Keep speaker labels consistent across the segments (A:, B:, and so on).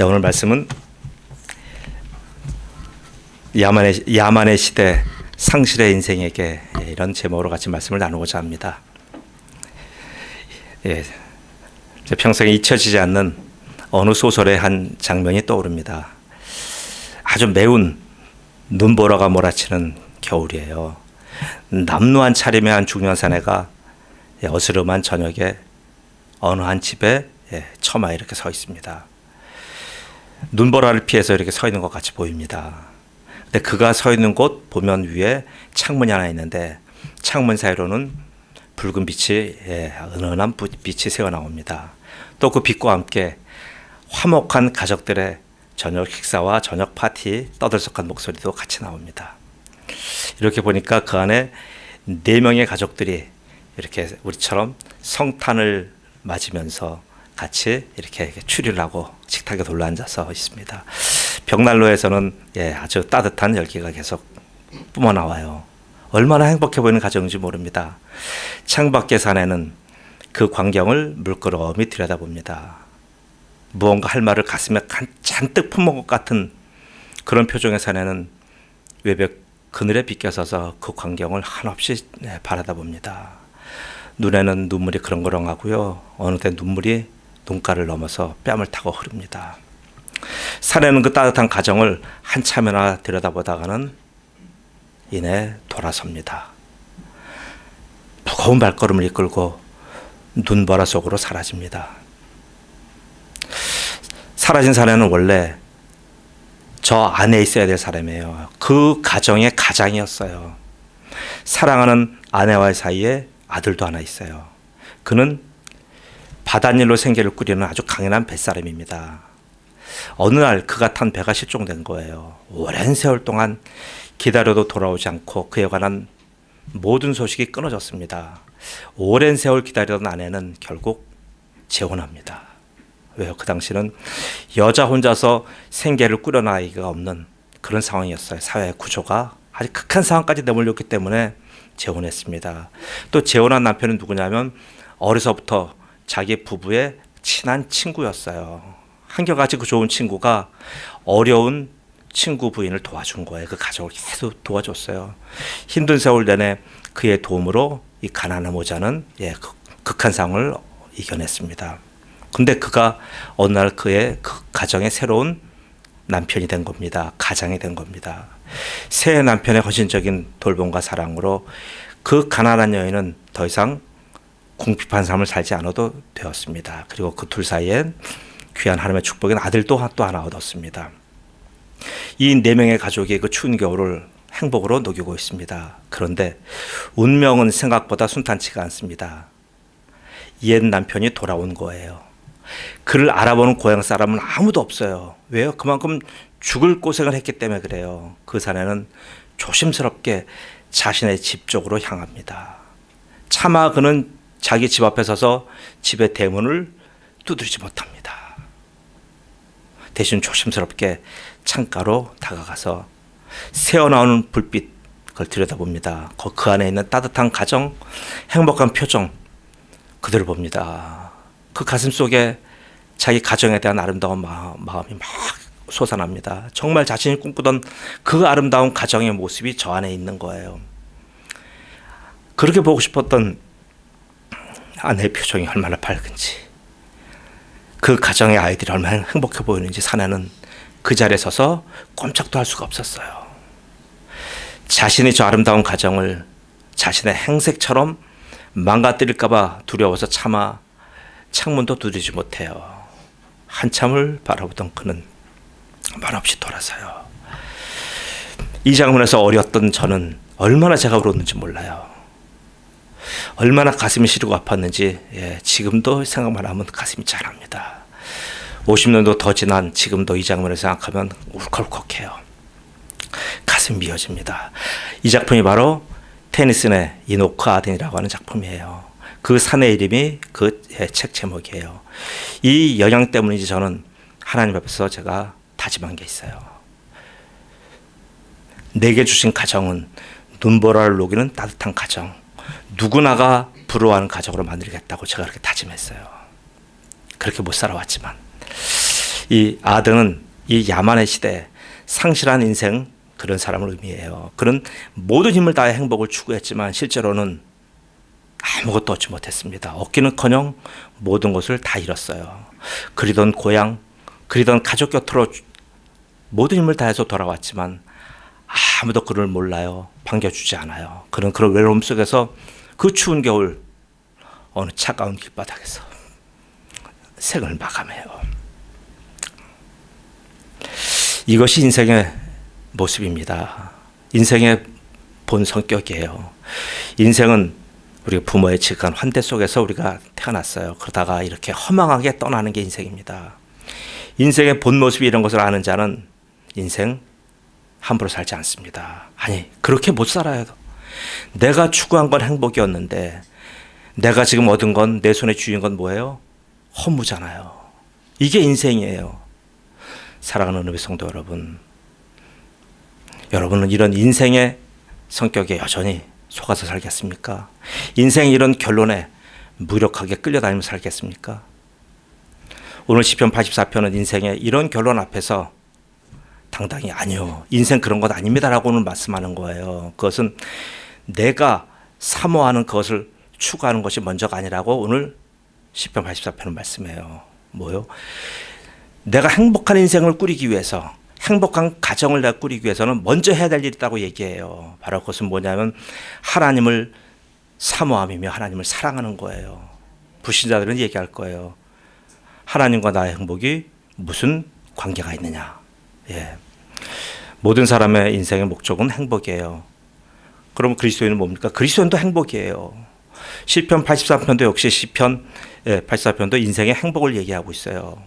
A: 네, 오늘 말씀은 야만의 시대 상실의 인생에게 이런 제목으로 같이 말씀을 나누고자 합니다. 제 평생에 잊혀지지 않는 어느 소설의 한 장면이 떠오릅니다. 아주 매운 눈보라가 몰아치는 겨울이에요. 남루한 차림의 한 중년 사내가 어스름한 저녁에 어느 한 집에 처마 이렇게 서 있습니다. 눈보라를 피해서 이렇게 서 있는 것 같이 보입니다. 근데 그가 서 있는 곳 보면 위에 창문이 하나 있는데 창문 사이로는 붉은 빛이 은은한 빛이 새어 나옵니다. 또 그 빛과 함께 화목한 가족들의 저녁 식사와 저녁 파티 떠들썩한 목소리도 같이 나옵니다. 이렇게 보니까 그 안에 4명의 가족들이 이렇게 우리처럼 성탄을 맞으면서 같이 이렇게 추리를 하고 식탁에 둘러앉아서 있습니다. 벽난로에서는 아주 따뜻한 열기가 계속 뿜어나와요. 얼마나 행복해 보이는 가정인지 모릅니다. 창밖의 사내는 그 광경을 물끄러미 들여다봅니다. 무언가 할 말을 가슴에 잔뜩 품은 것 같은 그런 표정의 사내는 외벽 그늘에 비껴서서 그 광경을 한없이 바라다봅니다. 눈에는 눈물이 그렁그렁하고요. 어느새 눈물이 눈가를 넘어서 뺨을 타고 흐릅니다. 사내는 그 따뜻한 가정을 한참이나 들여다보다가는 이내 돌아섭니다. 무거운 발걸음을 이끌고 눈보라 속으로 사라집니다. 사라진 사내는 원래 저 안에 있어야 될 사람이에요. 그 가정의 가장이었어요. 사랑하는 아내와의 사이에 아들도 하나 있어요. 그는 바닷일로 생계를 꾸리는 아주 강인한 뱃사람입니다. 어느 날 그가 탄 배가 실종된 거예요. 오랜 세월 동안 기다려도 돌아오지 않고 그에 관한 모든 소식이 끊어졌습니다. 오랜 세월 기다리던 아내는 결국 재혼합니다. 왜요? 그 당시는 여자 혼자서 생계를 꾸려나가기가 없는 그런 상황이었어요. 사회 구조가 아주 극한 상황까지 내몰렸기 때문에 재혼했습니다. 또 재혼한 남편은 누구냐면 어려서부터 자기 부부의 친한 친구였어요. 한결같이 그 좋은 친구가 어려운 친구 부인을 도와준 거예요. 그 가족을 계속 도와줬어요. 힘든 세월 내내 그의 도움으로 이 가난한 모자는 극한 상황을 이겨냈습니다. 근데 그가 어느 날 그의 그 가정의 새로운 남편이 된 겁니다. 가장이 된 겁니다. 새 남편의 헌신적인 돌봄과 사랑으로 그 가난한 여인은 더 이상 궁핍한 삶을 살지 않아도 되었습니다. 그리고 그 둘 사이엔 귀한 하나님의 축복인 아들도 또 하나 얻었습니다. 이 4명의 가족이 그 추운 겨울을 행복으로 녹이고 있습니다. 그런데 운명은 생각보다 순탄치가 않습니다. 옛 남편이 돌아온 거예요. 그를 알아보는 고향 사람은 아무도 없어요. 왜요? 그만큼 죽을 고생을 했기 때문에 그래요. 그 사내는 조심스럽게 자신의 집 쪽으로 향합니다. 차마 그는 자기 집 앞에 서서 집의 대문을 두드리지 못합니다. 대신 조심스럽게 창가로 다가가서 새어나오는 불빛 그걸 들여다봅니다. 그 안에 있는 따뜻한 가정, 행복한 표정 그대로 봅니다. 그 가슴 속에 자기 가정에 대한 아름다운 마음이 막 솟아납니다. 정말 자신이 꿈꾸던 그 아름다운 가정의 모습이 저 안에 있는 거예요. 그렇게 보고 싶었던 아내의 표정이 얼마나 밝은지, 그 가정의 아이들이 얼마나 행복해 보이는지 사내는 그 자리에 서서 꼼짝도 할 수가 없었어요. 자신이 저 아름다운 가정을 자신의 행색처럼 망가뜨릴까 봐 두려워서 차마 창문도 두드리지 못해요. 한참을 바라보던 그는 말없이 돌아서요. 이 장면에서 어렸던 저는 얼마나 제가 울었는지 몰라요. 얼마나 가슴이 시리고 아팠는지 지금도 생각만 하면 가슴이 짠합니다. 50년도 더 지난 지금도 이 장면을 생각하면 울컥울컥해요. 가슴이 미어집니다. 이 작품이 바로 테니슨의 이노크 아덴이라고 하는 작품이에요. 그 사내 이름이 그 책 제목이에요. 이 영향 때문인지 저는 하나님 앞에서 제가 다짐한 게 있어요. 내게 주신 가정은 눈보라를 녹이는 따뜻한 가정, 누구나가 부러워하는 가정으로 만들겠다고 제가 그렇게 다짐했어요. 그렇게 못 살아왔지만 이 아드는 이 야만의 시대에 상실한 인생 그런 사람을 의미해요. 그는 모든 힘을 다해 행복을 추구했지만 실제로는 아무것도 얻지 못했습니다. 얻기는커녕 모든 것을 다 잃었어요. 그리던 고향, 그리던 가족 곁으로 모든 힘을 다해서 돌아왔지만 아무도 그를 몰라요. 반겨주지 않아요. 그는 그런 외로움 속에서 그 추운 겨울 어느 차가운 길바닥에서 생을 마감해요. 이것이 인생의 모습입니다. 인생의 본 성격이에요. 인생은 우리가 부모의 지극한 환대 속에서 우리가 태어났어요. 그러다가 이렇게 허망하게 떠나는 게 인생입니다. 인생의 본 모습이 이런 것을 아는 자는 인생 함부로 살지 않습니다. 아니, 그렇게 못 살아요. 내가 추구한 건 행복이었는데 내가 지금 얻은 건, 내 손에 쥐인 건 뭐예요? 허무잖아요. 이게 인생이에요. 사랑하는 우리 성도 여러분, 여러분은 이런 인생의 성격에 여전히 속아서 살겠습니까? 인생 이런 결론에 무력하게 끌려다니며 살겠습니까? 오늘 시편 84편은 인생의 이런 결론 앞에서 당당히 아니요, 인생 그런 것 아닙니다라고는 말씀하는 거예요. 그것은 내가 사모하는 것을 추구하는 것이 먼저가 아니라고 오늘 시편 84편은 말씀해요. 뭐요? 내가 행복한 인생을 꾸리기 위해서, 행복한 가정을 내가 꾸리기 위해서는 먼저 해야 될 일이 있다고 얘기해요. 바로 그것은 뭐냐면 하나님을 사모함이며 하나님을 사랑하는 거예요. 불신자들은 얘기할 거예요. 하나님과 나의 행복이 무슨 관계가 있느냐. 예. 모든 사람의 인생의 목적은 행복이에요. 그럼 그리스도인은 뭡니까? 그리스도인도 행복이에요. 시편 83편도 역시 시편 84편도 인생의 행복을 얘기하고 있어요.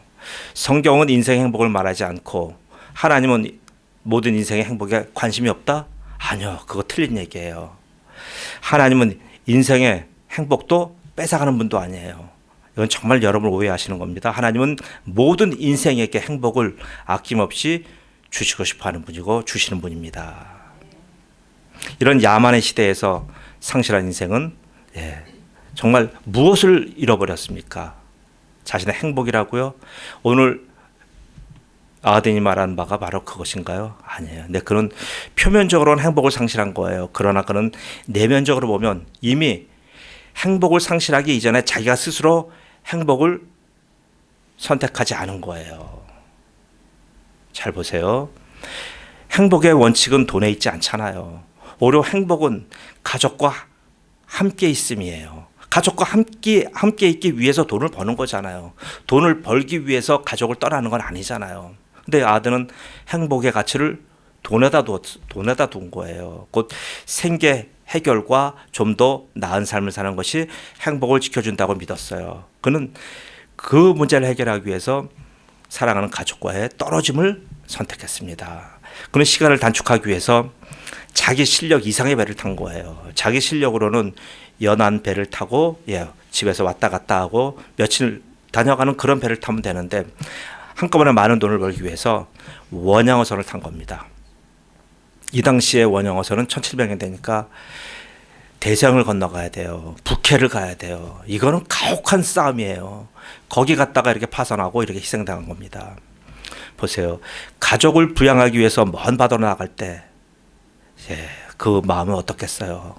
A: 성경은 인생의 행복을 말하지 않고 하나님은 모든 인생의 행복에 관심이 없다? 아니요, 그거 틀린 얘기예요. 하나님은 인생의 행복도 뺏어가는 분도 아니에요. 이건 정말 여러분 오해하시는 겁니다. 하나님은 모든 인생에게 행복을 아낌없이 주시고 싶어하는 분이고 주시는 분입니다. 이런 야만의 시대에서 상실한 인생은 정말 무엇을 잃어버렸습니까? 자신의 행복이라고요? 오늘 아드니 말한 바가 바로 그것인가요? 아니에요. 네, 그는 표면적으로는 행복을 상실한 거예요. 그러나 그는 내면적으로 보면 이미 행복을 상실하기 이전에 자기가 스스로 행복을 선택하지 않은 거예요. 잘 보세요. 행복의 원칙은 돈에 있지 않잖아요. 오히려 행복은 가족과 함께 있음이에요. 가족과 함께 있기 위해서 돈을 버는 거잖아요. 돈을 벌기 위해서 가족을 떠나는 건 아니잖아요. 근데 아들은 행복의 가치를 돈에다 둔 거예요. 곧 생계 해결과 좀 더 나은 삶을 사는 것이 행복을 지켜준다고 믿었어요. 그는 그 문제를 해결하기 위해서 사랑하는 가족과의 떨어짐을 선택했습니다. 그는 시간을 단축하기 위해서 자기 실력 이상의 배를 탄 거예요. 자기 실력으로는 연한 배를 타고 집에서 왔다 갔다 하고 며칠 다녀가는 그런 배를 타면 되는데 한꺼번에 많은 돈을 벌기 위해서 원양어선을 탄 겁니다. 이 당시에 원양어선은 1700년 되니까 대서양을 건너가야 돼요. 북해를 가야 돼요. 이거는 가혹한 싸움이에요. 거기 갔다가 이렇게 파선하고 이렇게 희생당한 겁니다. 보세요. 가족을 부양하기 위해서 먼 바다로 나갈 때 그 마음은 어떻겠어요.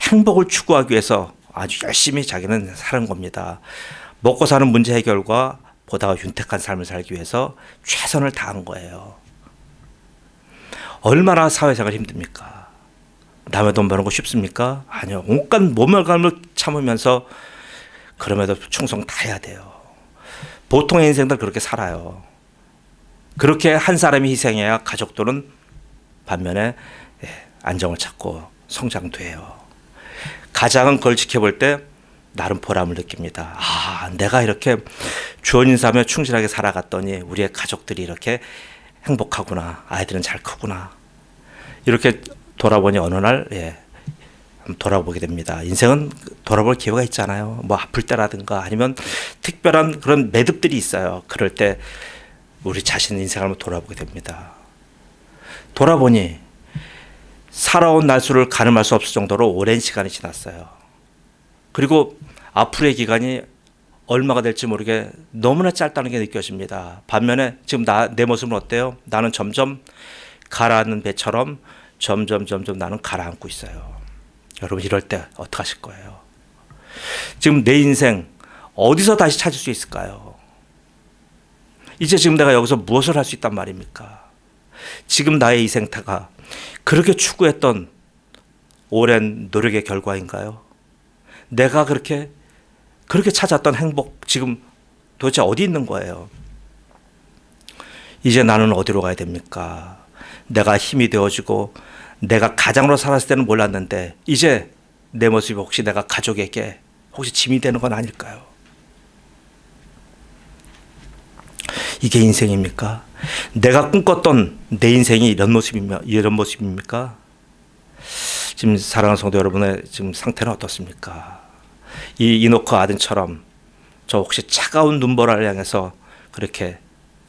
A: 행복을 추구하기 위해서 아주 열심히 자기는 사는 겁니다. 먹고 사는 문제 해결과 보다 윤택한 삶을 살기 위해서 최선을 다한 거예요. 얼마나 사회생활 힘듭니까? 남의 돈 버는 거 쉽습니까? 아니요. 온갖 모멸감을 참으면서 그럼에도 충성 다 해야 돼요. 보통의 인생들 그렇게 살아요. 그렇게 한 사람이 희생해야 가족들은 반면에 안정을 찾고 성장돼요. 가장은 그걸 지켜볼 때 나름 보람을 느낍니다. 내가 이렇게 주언인사하며 충실하게 살아갔더니 우리의 가족들이 이렇게 행복하구나. 아이들은 잘 크구나. 이렇게 돌아보니 어느 날 돌아보게 됩니다. 인생은 돌아볼 기회가 있잖아요. 뭐 아플 때라든가 아니면 특별한 그런 매듭들이 있어요. 그럴 때 우리 자신 인생을 한번 돌아보게 됩니다. 돌아보니 살아온 날수를 가늠할 수 없을 정도로 오랜 시간이 지났어요. 그리고 앞으로의 기간이 얼마가 될지 모르게 너무나 짧다는 게 느껴집니다. 반면에 지금 내 모습은 어때요? 나는 점점 가라앉는 배처럼 점점 나는 가라앉고 있어요. 여러분 이럴 때 어떡하실 거예요? 지금 내 인생 어디서 다시 찾을 수 있을까요? 이제 지금 내가 여기서 무엇을 할 수 있단 말입니까? 지금 나의 이 생태가 그렇게 추구했던 오랜 노력의 결과인가요? 내가 그렇게 찾았던 행복 지금 도대체 어디 있는 거예요? 이제 나는 어디로 가야 됩니까? 내가 힘이 되어지고 내가 가장으로 살았을 때는 몰랐는데 이제 내 모습이 혹시 내가 가족에게 혹시 짐이 되는 건 아닐까요? 이게 인생입니까? 내가 꿈꿨던 내 인생이 이런 모습입니까? 지금 사랑하는 성도 여러분의 지금 상태는 어떻습니까? 이 이노크 아든처럼 저 혹시 차가운 눈보라를 향해서 그렇게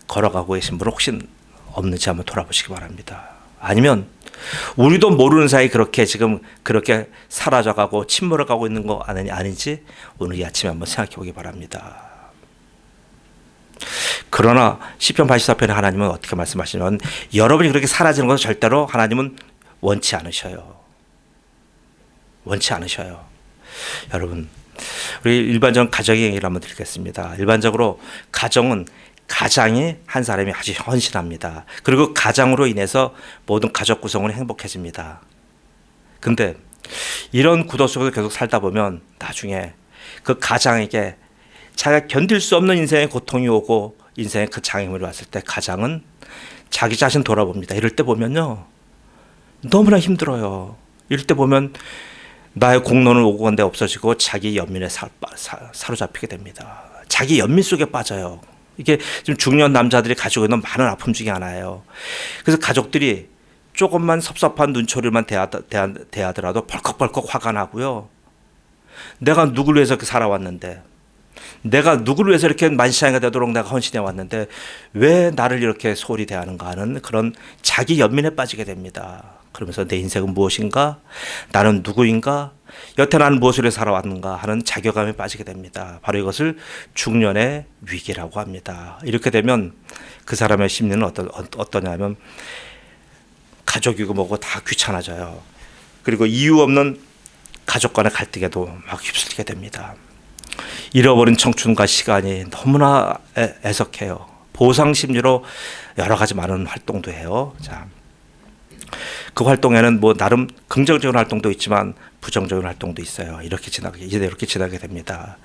A: 걸어가고 계신 분 혹시 없는지 한번 돌아보시기 바랍니다. 아니면 우리도 모르는 사이 그렇게 지금 그렇게 사라져가고 침몰해가고 있는 거 아닌지 오늘 이 아침에 한번 생각해 보기 바랍니다. 그러나 시편 84편에 하나님은 어떻게 말씀하시냐면 여러분이 그렇게 사라지는 것을 절대로 하나님은 원치 않으셔요. 원치 않으셔요. 여러분 우리 일반적인 가정의 얘기를 한번 드리겠습니다. 일반적으로 가장이 한 사람이 아주 헌신합니다. 그리고 가장으로 인해서 모든 가족 구성원이 행복해집니다. 근데 이런 구도 속에서 계속 살다 보면 나중에 그 가장에게 자기가 견딜 수 없는 인생의 고통이 오고 인생의 그 장애물이 왔을 때 가장은 자기 자신 돌아봅니다. 이럴 때 보면요 너무나 힘들어요. 이럴 때 보면 나의 공로는 오고 간데 없어지고 자기 연민에 사로잡히게 됩니다. 자기 연민 속에 빠져요. 이게 지금 중년 남자들이 가지고 있는 많은 아픔 중에 하나예요. 그래서 가족들이 조금만 섭섭한 눈초리만 대하더라도 벌컥벌컥 화가 나고요. 내가 누구를 위해서 이렇게 살아왔는데 내가 누구를 위해서 이렇게 만시장이가 되도록 내가 헌신해 왔는데 왜 나를 이렇게 소홀히 대하는가 하는 그런 자기 연민에 빠지게 됩니다. 그러면서 내 인생은 무엇인가? 나는 누구인가? 여태 나는 무엇을 위해 살아왔는가 하는 자괴감에 빠지게 됩니다. 바로 이것을 중년의 위기라고 합니다. 이렇게 되면 그 사람의 심리는 어떠냐면 가족이고 뭐고 다 귀찮아져요. 그리고 이유 없는 가족 간의 갈등에도 막 휩쓸리게 됩니다. 잃어버린 청춘과 시간이 너무나 애석해요. 보상 심리로 여러 가지 많은 활동도 해요. 자, 그 활동에는 뭐 나름 긍정적인 활동도 있지만 부정적인 활동도 있어요. 이렇게 지나게 됩니다.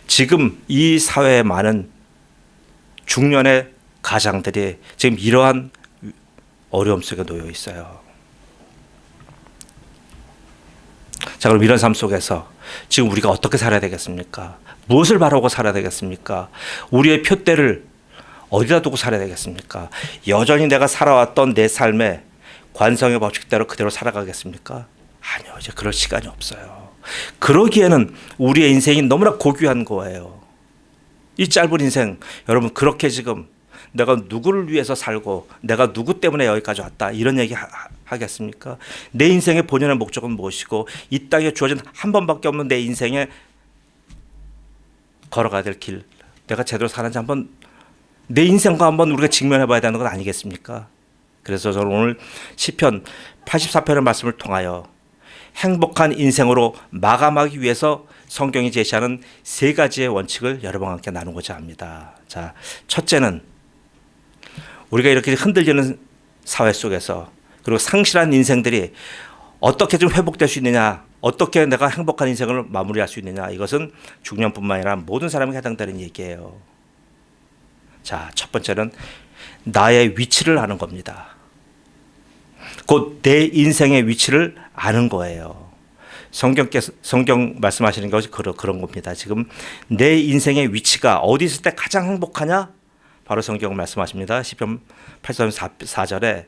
A: 지금 이 사회에 많은 중년의 가장들이 지금 이러한 어려움 속에 놓여 있어요. 자, 그럼 이런 삶 속에서 지금 우리가 어떻게 살아야 되겠습니까? 무엇을 바라고 살아야 되겠습니까? 우리의 표대를 어디다 두고 살아야 되겠습니까? 여전히 내가 살아왔던 내 삶에 관성의 법칙대로 그대로 살아가겠습니까? 아니요, 이제 그럴 시간이 없어요. 그러기에는 우리의 인생이 너무나 고귀한 거예요. 이 짧은 인생, 여러분 그렇게 지금 내가 누구를 위해서 살고 내가 누구 때문에 여기까지 왔다 이런 얘기 하겠습니까? 내 인생의 본연의 목적은 무엇이고 이 땅에 주어진 한 번밖에 없는 내 인생에 걸어가야 될 길, 내가 제대로 사는지 한번 내 인생과 한번 우리가 직면해 봐야 되는 건 아니겠습니까? 그래서 저는 오늘 시편 84편의 말씀을 통하여 행복한 인생으로 마감하기 위해서 성경이 제시하는 세 가지의 원칙을 여러분과 함께 나누고자 합니다. 자, 첫째는 우리가 이렇게 흔들리는 사회 속에서 그리고 상실한 인생들이 어떻게 좀 회복될 수 있느냐, 어떻게 내가 행복한 인생을 마무리할 수 있느냐, 이것은 중년뿐만 아니라 모든 사람에게 해당되는 얘기예요. 자, 첫 번째는 나의 위치를 아는 겁니다. 곧 내 인생의 위치를 아는 거예요. 성경 말씀하시는 것이 그런 겁니다. 지금 내 인생의 위치가 어디 있을 때 가장 행복하냐? 바로 성경 말씀하십니다. 시편 84절에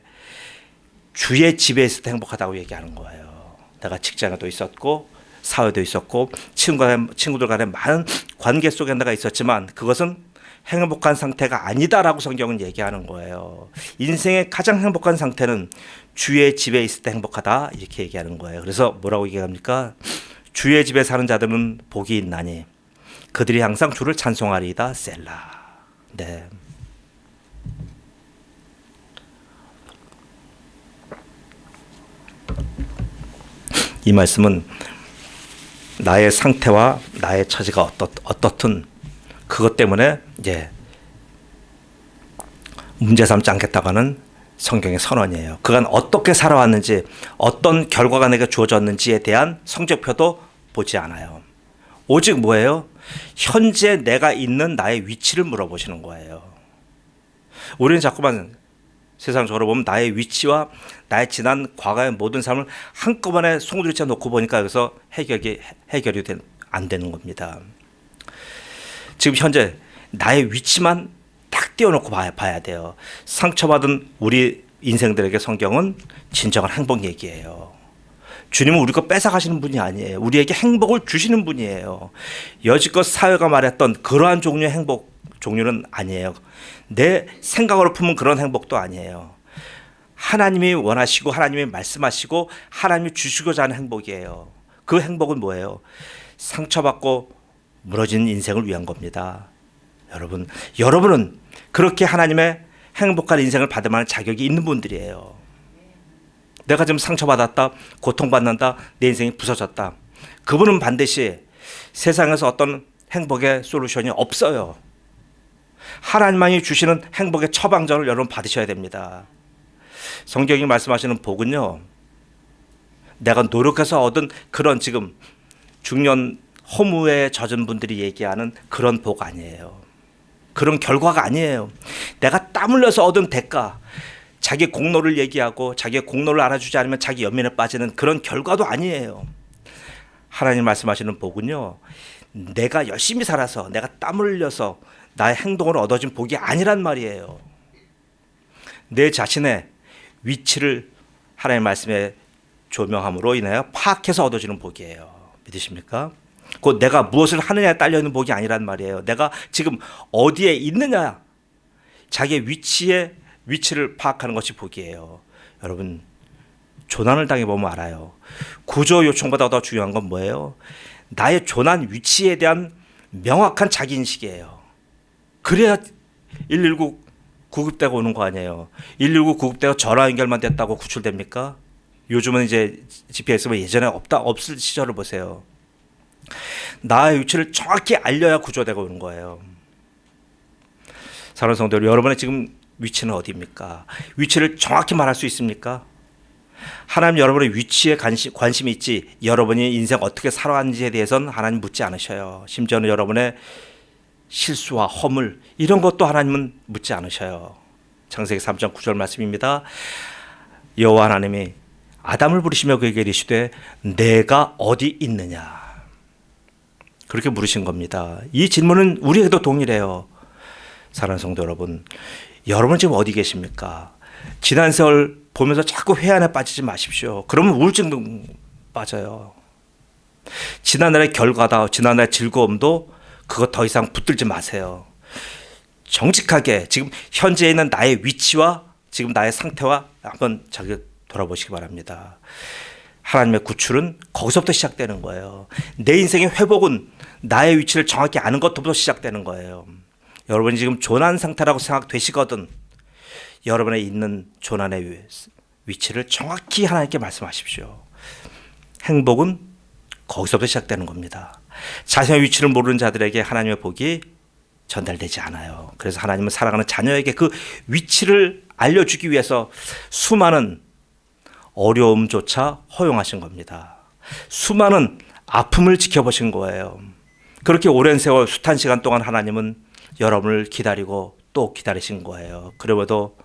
A: 주의 집에 있을 때 행복하다고 얘기하는 거예요. 내가 직장에도 있었고 사회도 있었고 친구들 간에 많은 관계 속에 내가 있었지만 그것은 행복한 상태가 아니다라고 성경은 얘기하는 거예요. 인생의 가장 행복한 상태는 주의 집에 있을 때 행복하다 이렇게 얘기하는 거예요. 그래서 뭐라고 얘기합니까? 주의 집에 사는 자들은 복이 있나니 그들이 항상 주를 찬송하리이다. 셀라. 네. 이 말씀은 나의 상태와 나의 처지가 어떻든 그것 때문에 이제 문제 삼지 않겠다고 하는 성경의 선언이에요. 그간 어떻게 살아왔는지, 어떤 결과가 내게 주어졌는지에 대한 성적표도 보지 않아요. 오직 뭐예요? 현재 내가 있는 나의 위치를 물어보시는 거예요. 우리는 자꾸만 세상적으로 보면 나의 위치와 나의 지난 과거의 모든 삶을 한꺼번에 송두리째 놓고 보니까 여기서 해결이 안 되는 겁니다. 지금 현재 나의 위치만 딱 띄워놓고 봐야 돼요. 상처받은 우리 인생들에게 성경은 진정한 행복 얘기예요. 주님은 우리 거 뺏어가시는 분이 아니에요. 우리에게 행복을 주시는 분이에요. 여지껏 사회가 말했던 그러한 종류의 행복 종류는 아니에요. 내 생각으로 품은 그런 행복도 아니에요. 하나님이 원하시고 하나님이 말씀하시고 하나님이 주시고자 하는 행복이에요. 그 행복은 뭐예요? 상처받고 무너진 인생을 위한 겁니다. 여러분은 그렇게 하나님의 행복한 인생을 받을 만한 자격이 있는 분들이에요. 내가 지금 상처받았다, 고통받는다, 내 인생이 부서졌다. 그분은 반드시 세상에서 어떤 행복의 솔루션이 없어요. 하나님만이 주시는 행복의 처방전을 여러분 받으셔야 됩니다. 성경이 말씀하시는 복은요, 내가 노력해서 얻은 그런 지금 중년 허무에 젖은 분들이 얘기하는 그런 복 아니에요. 그런 결과가 아니에요. 내가 땀 흘려서 얻은 대가, 자기 공로를 얘기하고 자기의 공로를 알아주지 않으면 자기 연민에 빠지는 그런 결과도 아니에요. 하나님 말씀하시는 복은요, 내가 열심히 살아서 내가 땀을 흘려서 나의 행동으로 얻어진 복이 아니란 말이에요. 내 자신의 위치를 하나님의 말씀에 조명함으로 인하여 파악해서 얻어지는 복이에요. 믿으십니까? 곧 내가 무엇을 하느냐에 딸려있는 복이 아니란 말이에요. 내가 지금 어디에 있느냐, 자기의 위치를 파악하는 것이 복이에요. 여러분, 조난을 당해보면 알아요. 구조 요청보다 더 중요한 건 뭐예요? 나의 조난 위치에 대한 명확한 자기인식이에요. 그래야 119 구급대가 오는 거 아니에요. 119 구급대가 전화 연결만 됐다고 구출됩니까? 요즘은 이제 GPS가 예전에 없을 시절을 보세요. 나의 위치를 정확히 알려야 구조대가 오는 거예요. 사랑하는 성도 여러분, 여러분의 지금 위치는 어디입니까? 위치를 정확히 말할 수 있습니까? 하나님 여러분의 위치에 관심이 있지, 여러분이 인생 어떻게 살아왔는지에 대해서는 하나님 묻지 않으셔요. 심지어는 여러분의 실수와 허물 이런 것도 하나님은 묻지 않으셔요. 창세기 3장 9절 말씀입니다. 여호와 하나님이 아담을 부르시며 그에게 이르시되 내가 어디 있느냐, 그렇게 물으신 겁니다. 이 질문은 우리에게도 동일해요. 사랑하는 성도 여러분, 여러분 지금 어디 계십니까? 지난 세월 보면서 자꾸 회한에 빠지지 마십시오. 그러면 우울증도 빠져요. 지난날의 결과다, 지난날의 즐거움도 그거 더 이상 붙들지 마세요. 정직하게 지금 현재 있는 나의 위치와 지금 나의 상태와 한번 자기 돌아보시기 바랍니다. 하나님의 구출은 거기서부터 시작되는 거예요. 내 인생의 회복은 나의 위치를 정확히 아는 것부터 시작되는 거예요. 여러분이 지금 조난 상태라고 생각되시거든 여러분의 있는 조난의 위치를 정확히 하나님께 말씀하십시오. 행복은 거기서부터 시작되는 겁니다. 자신의 위치를 모르는 자들에게 하나님의 복이 전달되지 않아요. 그래서 하나님은 사랑하는 자녀에게 그 위치를 알려주기 위해서 수많은 어려움조차 허용하신 겁니다. 수많은 아픔을 지켜보신 거예요. 그렇게 오랜 세월 숱한 시간 동안 하나님은 여러분을 기다리고 또 기다리신 거예요. 그럼에도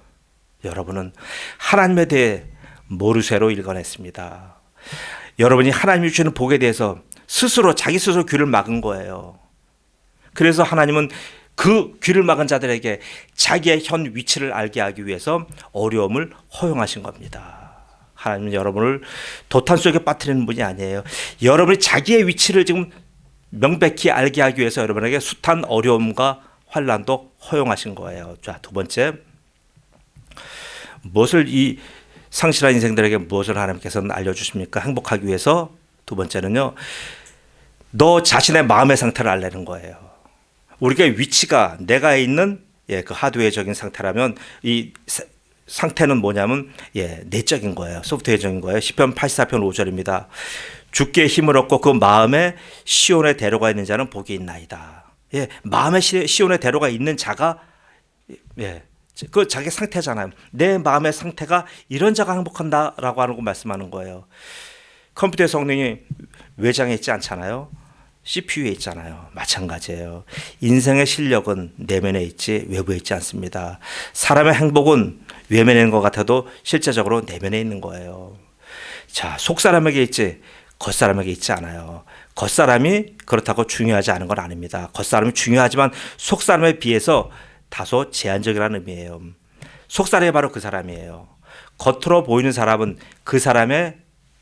A: 여러분은 하나님에 대해 모르쇠로 일관했습니다. 여러분이 하나님이 주시는 복에 대해서 자기 스스로 귀를 막은 거예요. 그래서 하나님은 그 귀를 막은 자들에게 자기의 현 위치를 알게 하기 위해서 어려움을 허용하신 겁니다. 하나님은 여러분을 도탄 속에 빠뜨리는 분이 아니에요. 여러분이 자기의 위치를 지금 명백히 알게 하기 위해서 여러분에게 숱한 어려움과 환난도 허용하신 거예요. 자, 두 번째, 이 상실한 인생들에게 무엇을 하나님께서는 알려주십니까? 행복하기 위해서 두 번째는요, 너 자신의 마음의 상태를 알려는 거예요. 우리가 위치가 내가 있는 그 하드웨어적인 상태라면 이 상태는 뭐냐면 내적인 거예요. 소프트웨어적인 거예요. 시편 84편 5절입니다. 주께 힘을 얻고 그 마음에 시온의 대로가 있는 자는 복이 있나이다. 마음에 시온의 대로가 있는 자가 그 자기 상태잖아요. 내 마음의 상태가 이런 자가 행복한다라고 하는 거 말씀하는 거예요. 컴퓨터의 성능이 외장에 있지 않잖아요. CPU에 있잖아요. 마찬가지예요. 인생의 실력은 내면에 있지 외부에 있지 않습니다. 사람의 행복은 외면에 있는 것 같아도 실제적으로 내면에 있는 거예요. 자, 속사람에게 있지 겉사람에게 있지 않아요. 겉사람이 그렇다고 중요하지 않은 건 아닙니다. 겉사람이 중요하지만 속사람에 비해서 다소 제한적이라는 의미예요. 속사람이 바로 그 사람이에요. 겉으로 보이는 사람은 그 사람의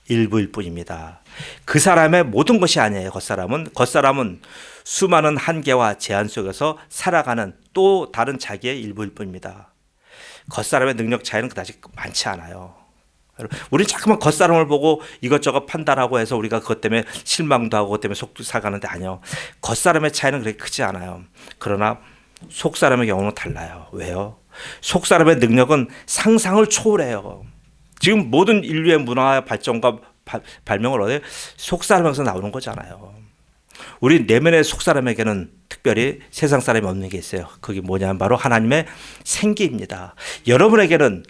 A: 일부일 뿐입니다. 그 사람의 모든 것이 아니에요. 겉사람은 수많은 한계와 제한 속에서 살아가는 또 다른 자기의 일부일 뿐입니다. 겉사람의 능력 차이는 그다지 많지 않아요. 우리는 자꾸만 겉사람을 보고 이것저것 판단하고 해서 우리가 그것 때문에 실망도 하고 그것 때문에 속도 살가는데 아니요. 겉사람의 차이는 그렇게 크지 않아요. 그러나 속사람의 경우는 달라요. 왜요? 속사람의 능력은 상상을 초월해요. 지금 모든 인류의 문화의 발전과 발명을 얻어 속사람에서 나오는 거잖아요. 우리 내면의 속사람에게는 특별히 세상 사람이 없는 게 있어요. 그게 뭐냐면 바로 하나님의 생기입니다. 여러분에게는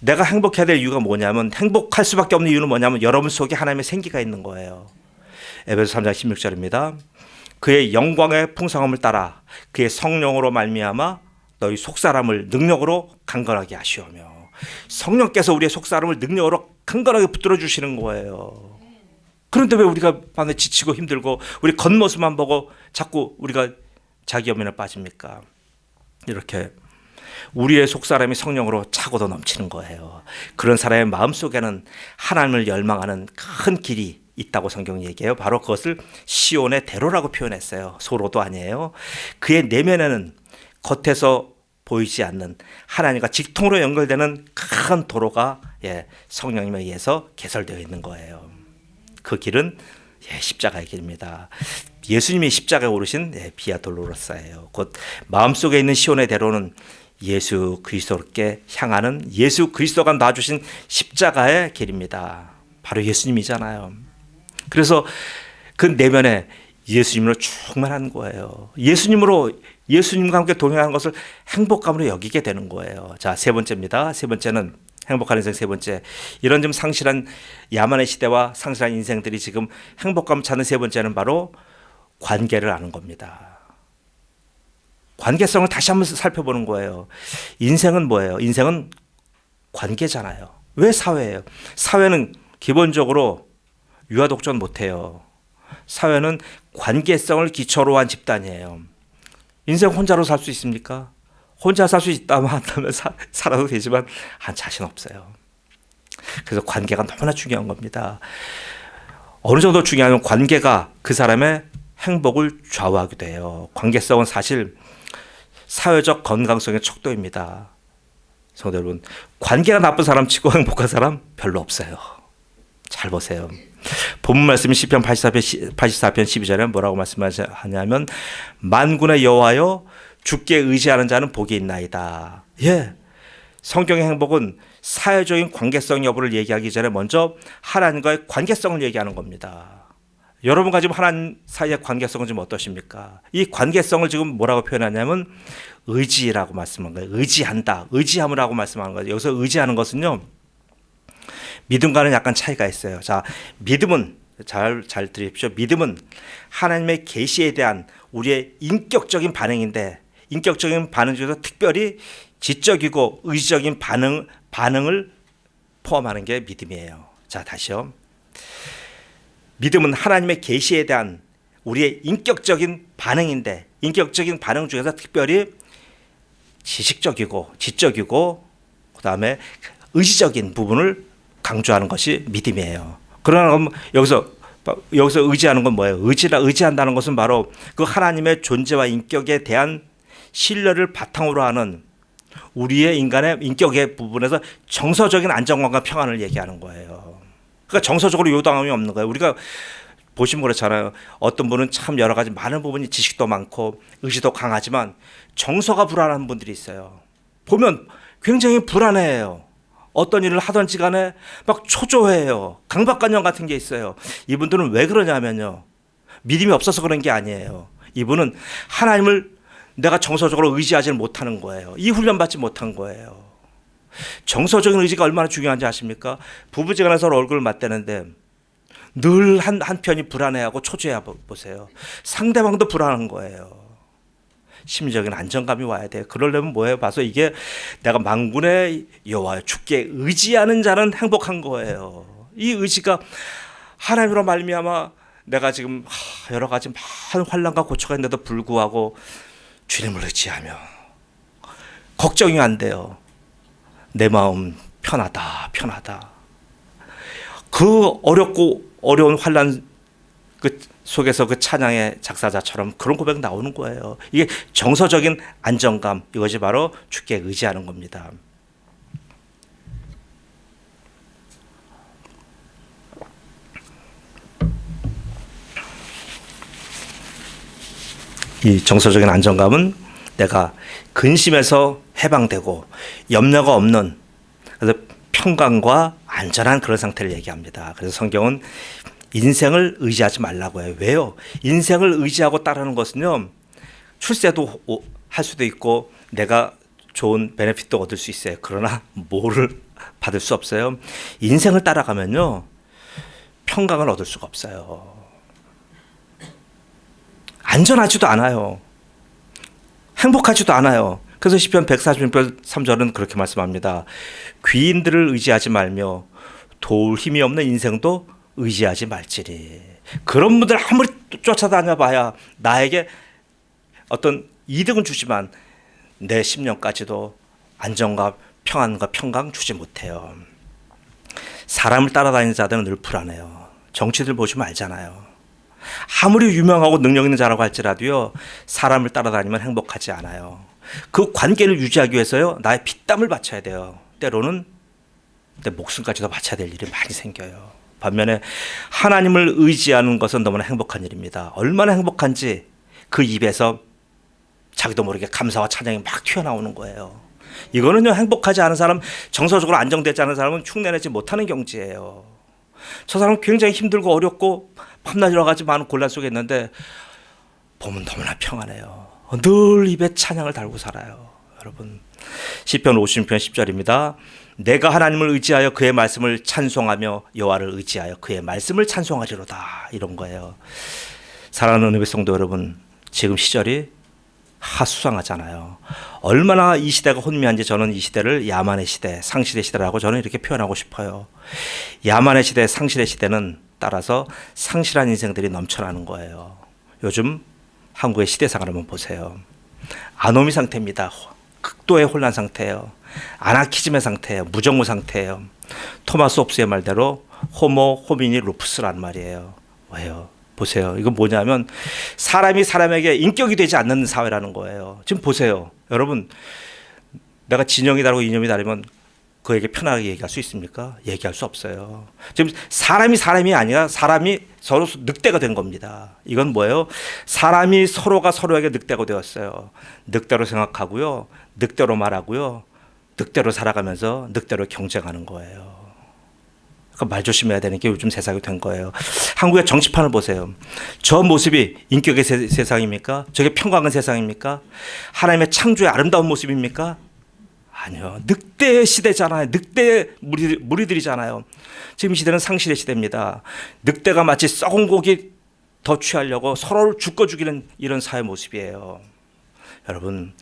A: 내가 행복해야 될 이유가 뭐냐면 행복할 수밖에 없는 이유는 뭐냐면 여러분 속에 하나님의 생기가 있는 거예요. 에베소 3장 16절입니다. 그의 영광의 풍성함을 따라 그의 성령으로 말미암아 너희 속사람을 능력으로 강건하게 하시오며 성령께서 우리의 속사람을 능력으로 강건하게 붙들어 주시는 거예요. 그런데 왜 우리가 밤에 지치고 힘들고 우리 겉모습만 보고 자꾸 우리가 자기 연민에 빠집니까? 이렇게 우리의 속사람이 성령으로 차고도 넘치는 거예요. 그런 사람의 마음속에는 하나님을 열망하는 큰 길이 있다고 성경이 얘기해요. 바로 그것을 시온의 대로라고 표현했어요. 소로도 아니에요. 그의 내면에는 겉에서 보이지 않는 하나님과 직통으로 연결되는 큰 도로가 성령님에 의해서 개설되어 있는 거예요. 그 길은 십자가의 길입니다. 예수님이 십자가에 오르신 비아 돌로로사예요. 곧 마음속에 있는 시온의 대로는 예수 그리스도께 향하는 예수 그리스도가 놔주신 십자가의 길입니다. 바로 예수님이잖아요. 그래서 그 내면에 예수님으로 충만한 거예요. 예수님과 함께 동행하는 것을 행복감으로 여기게 되는 거예요. 자, 세 번째입니다. 세 번째는 행복한 인생 세 번째. 이런 좀 상실한 야만의 시대와 상실한 인생들이 지금 행복감을 찾는 세 번째는 바로 관계를 아는 겁니다. 관계성을 다시 한번 살펴보는 거예요. 인생은 뭐예요? 인생은 관계잖아요. 왜 사회예요? 사회는 기본적으로 유아독존 못해요. 사회는 관계성을 기초로 한 집단이에요. 인생 혼자로 살 수 있습니까? 혼자 살 수 있다면 한다면 살아도 되지만 자신 없어요. 그래서 관계가 너무나 중요한 겁니다. 어느 정도 중요하면 관계가 그 사람의 행복을 좌우하기도 해요. 관계성은 사실 사회적 건강성의 척도입니다. 성도 여러분, 관계가 나쁜 사람 치고 행복한 사람 별로 없어요. 잘 보세요. 본문 말씀이 시편 84편 12절에 뭐라고 말씀하냐면 만군의 여호와여 주께 의지하는 자는 복이 있나이다. 성경의 행복은 사회적인 관계성 여부를 얘기하기 전에 먼저 하나님과의 관계성을 얘기하는 겁니다. 여러분과 지금 하나님 사이의 관계성은 지금 어떠십니까? 이 관계성을 지금 뭐라고 표현하냐면 의지라고 말씀한 거예요. 의지한다. 의지함을 하고 말씀하는 거예요. 여기서 의지하는 것은요. 믿음과는 약간 차이가 있어요. 자, 믿음은 잘 들으십시오. 믿음은 하나님의 계시에 대한 우리의 인격적인 반응인데 인격적인 반응 중에서 특별히 지적이고 의지적인 반응을 포함하는 게 믿음이에요. 자, 다시요. 믿음은 하나님의 계시에 대한 우리의 인격적인 반응인데 인격적인 반응 중에서 특별히 지식적이고 지적이고 그다음에 의지적인 부분을 강조하는 것이 믿음이에요. 그러나 여기서 의지하는 건 뭐예요? 의지한다는 것은 바로 그 하나님의 존재와 인격에 대한 신뢰를 바탕으로 하는 우리의 인간의 인격의 부분에서 정서적인 안정감과 평안을 얘기하는 거예요. 그러니까 정서적으로 요동함이 없는 거예요. 우리가 보시면 그렇잖아요. 어떤 분은 참 여러 가지 많은 부분이 지식도 많고 의지도 강하지만 정서가 불안한 분들이 있어요. 보면 굉장히 불안해해요. 어떤 일을 하든지 간에 막 초조해요. 강박관념 같은 게 있어요. 이분들은 왜 그러냐면요. 믿음이 없어서 그런 게 아니에요. 이분은 하나님을 내가 정서적으로 의지하지 못하는 거예요. 이 훈련 받지 못한 거예요. 정서적인 의지가 얼마나 중요한지 아십니까? 부부지간에 서로 얼굴을 맞대는데 늘 한편이 불안해하고 초조해 보세요. 상대방도 불안한 거예요. 심리적인 안정감이 와야 돼요. 그러려면 뭐예요? 봐서 이게 내가 만군의 여호와 주께 의지하는 자는 행복한 거예요. 이 의지가 하나님으로 말미암아 내가 지금 여러 가지 많은 환난과 고초가 있는데도 불구하고 주님을 의지하며 걱정이 안 돼요. 내 마음 편하다. 그 어렵고 어려운 환난 그 속에서 그 찬양의 작사자처럼 그런 고백 나오는 거예요. 이게 정서적인 안정감, 이것이 바로 주께 의지하는 겁니다. 이 정서적인 안정감은 내가 근심에서 해방되고 염려가 없는, 그래서 평강과 안전한 그런 상태를 얘기합니다. 그래서 성경은 인생을 의지하지 말라고 해요. 왜요? 인생을 의지하고 따르는 것은요, 출세도 할 수도 있고 내가 좋은 베네핏도 얻을 수 있어요. 그러나 뭐를 받을 수 없어요. 인생을 따라가면요, 평강을 얻을 수가 없어요. 안전하지도 않아요. 행복하지도 않아요. 그래서 시편 146편 3절은 그렇게 말씀합니다. 귀인들을 의지하지 말며 도울 힘이 없는 인생도 의지하지 말지니. 그런 분들 아무리 쫓아다녀 봐야 나에게 어떤 이득은 주지만 내 심령까지도 안정과 평안과 평강 주지 못해요. 사람을 따라다니는 자들은 늘 불안해요. 정치들 보시면 알잖아요. 아무리 유명하고 능력 있는 자라고 할지라도요, 사람을 따라다니면 행복하지 않아요. 그 관계를 유지하기 위해서요, 나의 피땀을 바쳐야 돼요. 때로는 내 목숨까지도 바쳐야 될 일이 많이 생겨요. 반면에 하나님을 의지하는 것은 너무나 행복한 일입니다. 얼마나 행복한지 그 입에서 자기도 모르게 감사와 찬양이 막 튀어나오는 거예요. 이거는요, 행복하지 않은 사람, 정서적으로 안정되지 않은 사람은 흉내내지 못하는 경지예요. 저 사람은 굉장히 힘들고 어렵고 밤낮 여러 가지 많은 곤란 속에 있는데 보면 너무나 평안해요. 늘 입에 찬양을 달고 살아요. 여러분, 시편 50편 10절입니다. 내가 하나님을 의지하여 그의 말씀을 찬송하며 여호와를 의지하여 그의 말씀을 찬송하리로다. 이런 거예요. 사랑하는 은혜의 성도 여러분, 지금 시절이 수상하잖아요. 얼마나 이 시대가 혼미한지 저는 이 시대를 야만의 시대, 상실의 시대라고 저는 이렇게 표현하고 싶어요. 야만의 시대, 상실의 시대는 따라서 상실한 인생들이 넘쳐나는 거예요. 요즘 한국의 시대상을 한번 보세요. 아노미 상태입니다. 극도의 혼란 상태예요. 아나키즘의 상태예요. 무정부 상태예요. 토마스 홉스의 말대로 호모 호미니 루푸스란 말이에요. 왜요? 보세요. 이건 뭐냐면 사람이 사람에게 인격이 되지 않는 사회라는 거예요. 지금 보세요. 여러분, 내가 진영이 다르고 이념이 다르면 그에게 편하게 얘기할 수 있습니까? 얘기할 수 없어요. 지금 사람이 아니라 사람이 서로 늑대가 된 겁니다. 이건 뭐예요? 사람이 서로가 서로에게 늑대가 되었어요. 늑대로 생각하고요. 늑대로 말하고요. 늑대로 살아가면서 늑대로 경쟁하는 거예요. 말 조심해야 되는 게 요즘 세상이 된 거예요. 한국의 정치판을 보세요. 저 모습이 인격의 세상입니까? 저게 평강한 세상입니까? 하나님의 창조의 아름다운 모습입니까? 아니요. 늑대의 시대잖아요. 늑대의 무리들이잖아요. 지금 시대는 상실의 시대입니다. 늑대가 마치 썩은 고기 더 취하려고 서로를 죽고 죽이는 이런 사회 모습이에요. 여러분,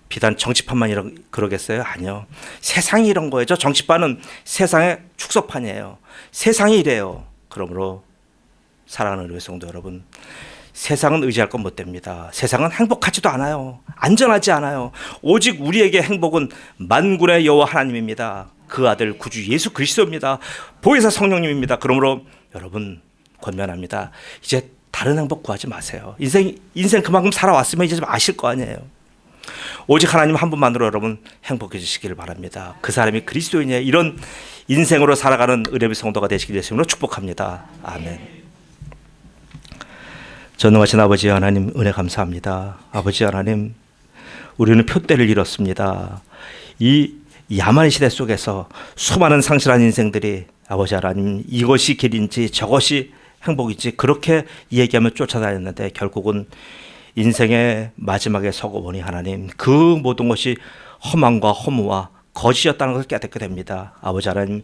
A: 비단 정치판만 그러겠어요? 아니요. 세상이 이런 거예요. 저 정치판은 세상의 축소판이에요. 세상이 이래요. 그러므로 사랑하는 우리 성도 여러분, 세상은 의지할 건 못 됩니다. 세상은 행복하지도 않아요. 안전하지 않아요. 오직 우리에게 행복은 만군의 여호와 하나님입니다. 그 아들 구주 예수 그리스도입니다. 보혜사 성령님입니다. 그러므로 여러분 권면합니다. 이제 다른 행복 구하지 마세요. 인생 그만큼 살아왔으면 이제 좀 아실 거 아니에요. 오직 하나님 한 분만으로 여러분 행복해지시기를 바랍니다. 그 사람이 그리스도인이에요. 이런 인생으로 살아가는 의뢰비 성도가 되시길 예수님으로 축복합니다. 아멘. 전능하신 아버지 하나님 은혜 감사합니다. 아버지 하나님, 우리는 표대를 잃었습니다. 이 야만의 시대 속에서 수많은 상실한 인생들이 아버지 하나님, 이것이 길인지 저것이 행복인지 그렇게 얘기하며 쫓아다녔는데 결국은 인생의 마지막에 서고 보니 하나님, 그 모든 것이 허망과 허무와 거짓이었다는 것을 깨닫게 됩니다. 아버지 하나님,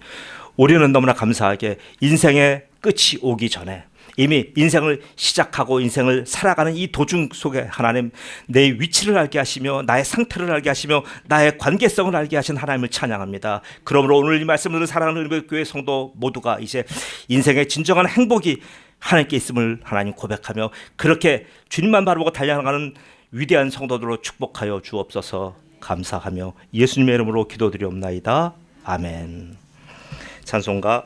A: 우리는 너무나 감사하게 인생의 끝이 오기 전에 이미 인생을 시작하고 인생을 살아가는 이 도중 속에 하나님, 내 위치를 알게 하시며 나의 상태를 알게 하시며 나의 관계성을 알게 하신 하나님을 찬양합니다. 그러므로 오늘 이 말씀을 사랑하는 의복교회 성도 모두가 이제 인생의 진정한 행복이 하나님께 있음을 하나님 고백하며 그렇게 주님만 바라보고 달려나가는 위대한 성도들로 축복하여 주옵소서. 감사하며 예수님의 이름으로 기도드리옵나이다. 아멘. 찬송가